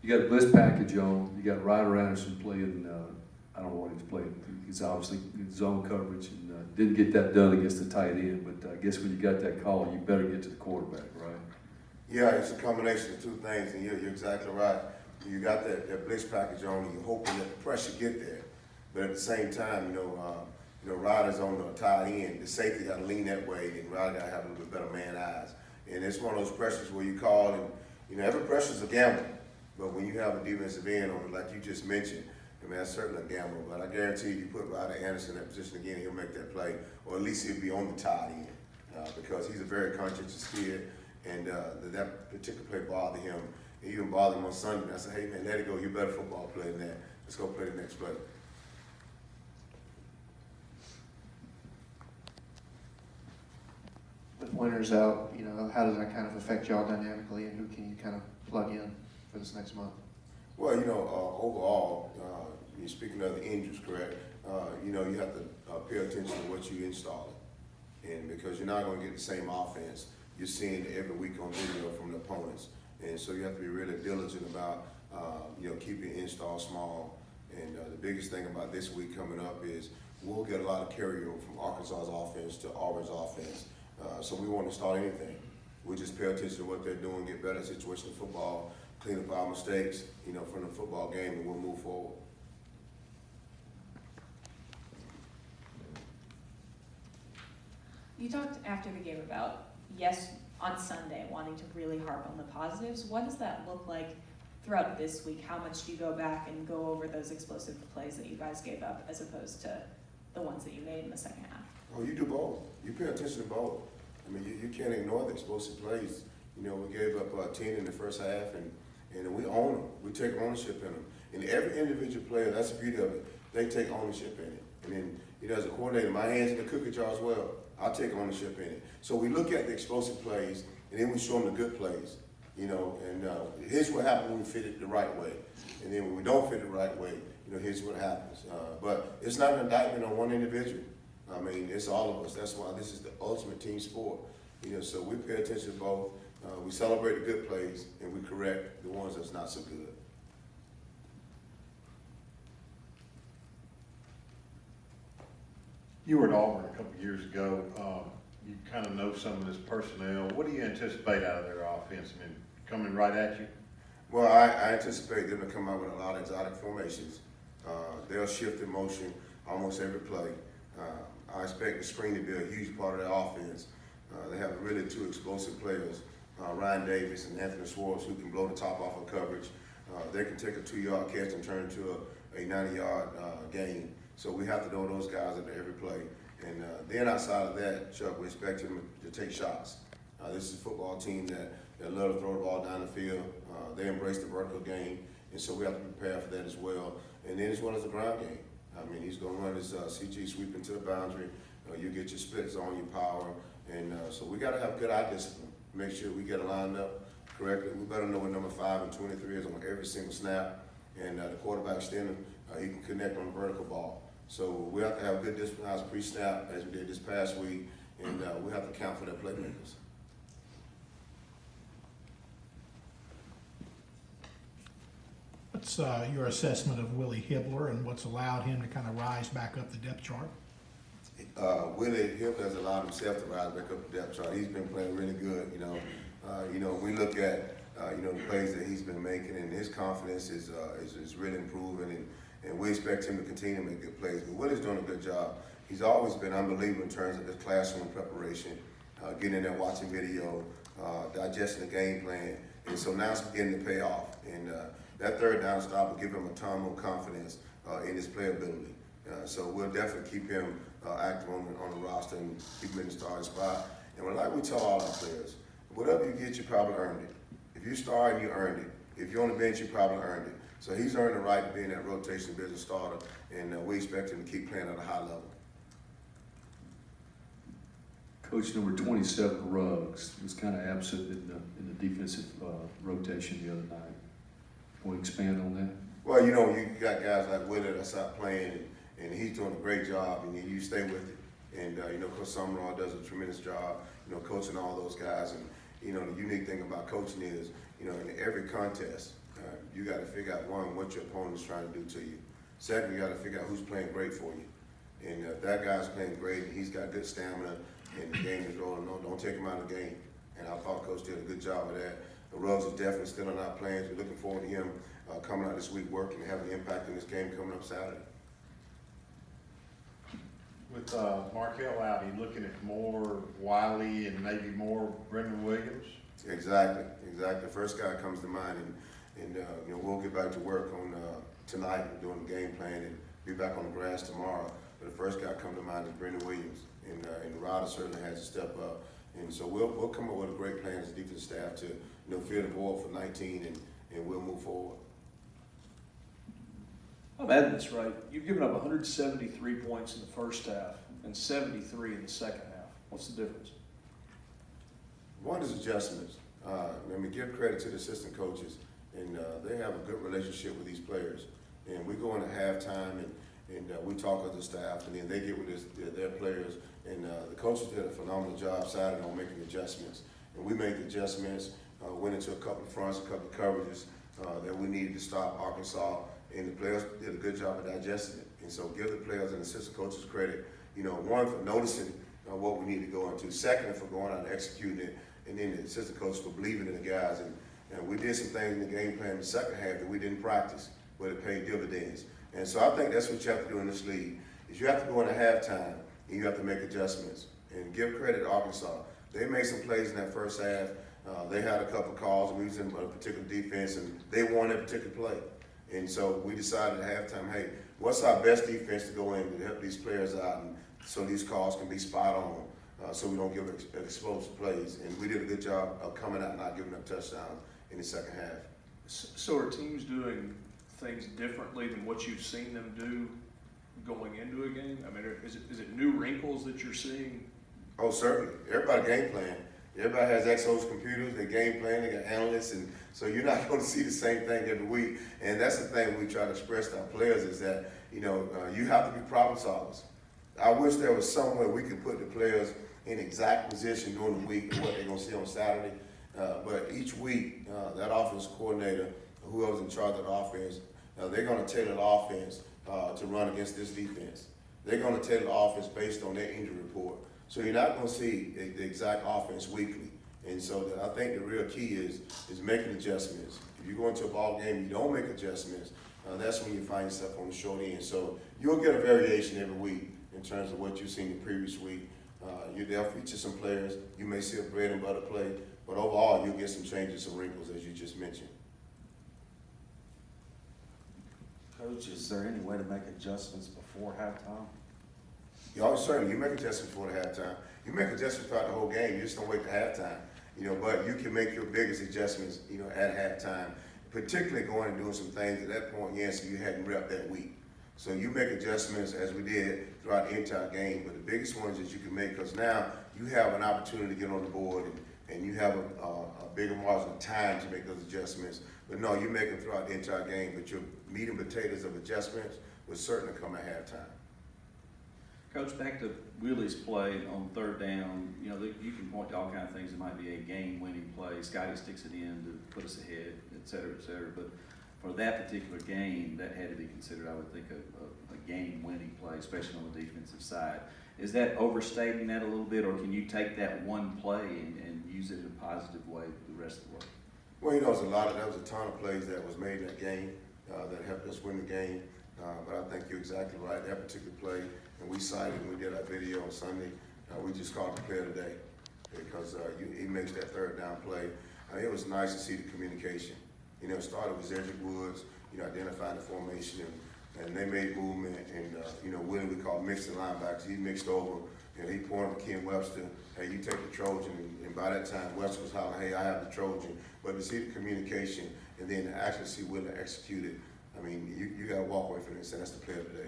You got a blitz package on. You got Ryder Anderson playing. I don't know what he's playing. He's obviously in zone coverage and didn't get that done against the tight end. But I guess when you got that call, you better get to the quarterback, right? Yeah, it's a combination of two things, and you're exactly right. You got that blitz package on, and you're hoping that the pressure get there. But at the same time, Ryder's on the tight end. The safety got to lean that way, and Ryder got to have a little bit better man eyes. And it's one of those pressures where you call, and every pressure's a gamble. But when you have a defensive end on it, like you just mentioned, I mean, that's certainly a gamble. But I guarantee you put Ryder Anderson in that position again, he'll make that play, or at least he'll be on the tight end because he's a very conscientious kid, and that particular play bothered him. It even bothered him on Sunday. I said, hey, man, let it go. You're a better football player than that. Let's go play the next play. With Winters out, how does that kind of affect y'all dynamically, and who can you kind of plug in for this next month? Well, overall, you're speaking of the injuries, correct? You have to pay attention to what you install. And because you're not going to get the same offense, you're seeing it every week on video from the opponents. And so you have to be really diligent about, keeping your install small. And the biggest thing about this week coming up is we'll get a lot of carryover from Arkansas's offense to Auburn's offense. So we won't install anything. We just pay attention to what they're doing, get better at situational football, clean up our mistakes, from the football game, and we'll move forward. You talked after the game about, yes, on Sunday, wanting to really harp on the positives. What does that look like throughout this week? How much do you go back and go over those explosive plays that you guys gave up as opposed to the ones that you made in the second half? Oh, you do both. You pay attention to both. I mean, you can't ignore the explosive plays. We gave up 10 in the first half, and we own them. We take ownership in them. And every individual player, that's the beauty of it, they take ownership in it. And then, as a coordinator, my hand's in the cookie jar as well. I'll take ownership in it. So we look at the explosive plays, and then we show them the good plays, and here's what happens when we fit it the right way. And then when we don't fit it the right way, here's what happens. But it's not an indictment on one individual. I mean, it's all of us. That's why this is the ultimate team sport. So we pay attention to both. We celebrate the good plays, and we correct the ones that's not so good. You were at Auburn a couple of years ago. You kind of know some of this personnel. What do you anticipate out of their offense? I mean, coming right at you? Well, I anticipate them to come out with a lot of exotic formations. They'll shift in motion almost every play. I expect the screen to be a huge part of their offense. They have really two explosive players, Ryan Davis and Anthony Schwartz, who can blow the top off of coverage. They can take a 2-yard catch and turn into a 90-yard gain. So we have to know those guys at every play. And then outside of that, Chuck, we expect them to take shots. This is a football team that love to throw the ball down the field. They embrace the vertical game, and so we have to prepare for that as well. And then as well as the ground game. I mean, he's going to run his CG sweep into the boundary. You get your splits on your power. And so we got to have good eye discipline. Make sure we get it lined up correctly. We better know what number 5 and 23 is on every single snap. And the quarterback standing, he can connect on the vertical ball. So we have to have good discipline pre-snap, as we did this past week, and we have to count for their playmakers. What's your assessment of Willie Hibbler and what's allowed him to kind of rise back up the depth chart? Willie Hibbler has allowed himself to rise back up the depth chart. He's been playing really good. We look at the plays that he's been making, and his confidence is really improving, and we expect him to continue to make good plays. But Willie's doing a good job. He's always been unbelievable in terms of his classroom preparation, getting in there, watching video, digesting the game plan, and so now it's beginning to pay off. And that third down stop will give him a ton more confidence in his playability. So we'll definitely keep him active on the roster and keep him in the starting spot. And like we tell all our players, whatever you get, you probably earned it. If you start, you earned it. If you're on the bench, you probably earned it. So he's earned the right to be in that rotation business starter, and we expect him to keep playing at a high level. Coach number 27, Ruggs, was kind of absent in the defensive rotation the other night. Want to expand on that? Well, you got guys like Willie that's out playing, and he's doing a great job, and you stay with it. And, Coach Summerall does a tremendous job, coaching all those guys. And, the unique thing about coaching is, in every contest, you got to figure out, one, what your opponent is trying to do to you. Second, you got to figure out who's playing great for you. And if that guy's playing great and he's got good stamina and the game is rolling, don't take him out of the game. And I thought Coach did a good job of that. Ruggs is definitely still on our plans. We're looking forward to him coming out this week working and having an impact in this game coming up Saturday. With Markel out, are you looking at more Wiley and maybe more Brendan Williams? Exactly. The first guy comes to mind, and you know, we'll get back to work on tonight doing the game plan and be back on the grass tomorrow. But the first guy comes to mind is Brendan Williams, and Ryder certainly has to step up. And so we'll come up with a great plan as a defense staff to fill the board for 19, and we'll move forward. I'm adding this right. You've given up 173 points in the first half and 73 in the second half. What's the difference? One is adjustments. Let me give credit to the assistant coaches, and they have a good relationship with these players. And we go into halftime, and we talk as a staff, and then they get with their players. And the coaches did a phenomenal job Saturday on making adjustments. And we made the adjustments, went into a couple of fronts, a couple of coverages that we needed to stop Arkansas. And the players did a good job of digesting it. And so give the players and assistant coaches credit, one, for noticing what we need to go into. Second, for going out and executing it. And then the assistant coaches for believing in the guys. And we did some things in the game plan in the second half that we didn't practice, but it paid dividends. And so I think that's what you have to do in this league, is you have to go into halftime and you have to make adjustments. And give credit to Arkansas. They made some plays in that first half. They had a couple of calls. We was in a particular defense, and they won that particular play. And so we decided at halftime, hey, what's our best defense to go in to help these players out, and so these calls can be spot on, so we don't give explosive plays. And we did a good job of coming out and not giving up touchdowns in the second half. So are teams doing things differently than what you've seen them do going into a game? I mean, is it new wrinkles that you're seeing? Oh, certainly. Everybody game plan. Everybody has Exos computers, they game plan, they got analysts, and so you're not going to see the same thing every week. And that's the thing we try to express to our players is that, you have to be problem solvers. I wish there was some way we could put the players in exact position during the week and what they're going to see on Saturday. But each week, that offense coordinator, whoever's in charge of the offense, they're going to tailor the offense to run against this defense. They're going to tailor the offense based on their injury report. So you're not going to see the exact offense weekly. And so I think the real key is making adjustments. If you go into a ball game, you don't make adjustments, that's when you find yourself on the short end. So you'll get a variation every week in terms of what you've seen the previous week. They'll feature some players. You may see a bread and butter play, but overall you'll get some changes, some wrinkles, as you just mentioned. Coach, is there any way to make adjustments before halftime? Certainly, you make adjustments before the halftime. You make adjustments throughout the whole game. You just don't wait to halftime. But you can make your biggest adjustments, at halftime, particularly going and doing some things at that point, so you hadn't repped that week. So you make adjustments as we did throughout the entire game, but the biggest ones that you can make, because now you have an opportunity to get on the board and you have a bigger margin of time to make those adjustments. But no, you make them throughout the entire game, but your meat and potatoes of adjustments will certainly come at halftime. Coach, back to Willie's play on third down, you can point to all kinds of things. It might be a game-winning play. Scotty sticks it in to put us ahead, et cetera, et cetera. But for that particular game, that had to be considered, I would think, a game-winning play, especially on the defensive side. Is that overstating that a little bit, or can you take that one play and use it in a positive way for the rest of the work? Well, there was a ton of plays that was made in that game that helped us win the game. But I think you're exactly right. That particular play, and we cited when we did our video on Sunday, we just called the player today because he makes that third down play. It was nice to see the communication. It started with Cedric Woods, identifying the formation, and they made movement. And Willie, we call mixing linebackers. He mixed over, and he pointed to Ken Webster, hey, you take the Trojan. And by that time, Webster was hollering, hey, I have the Trojan. But to see the communication and then to actually see Willie execute it, I mean, you got to walk away from this, and that's the player today.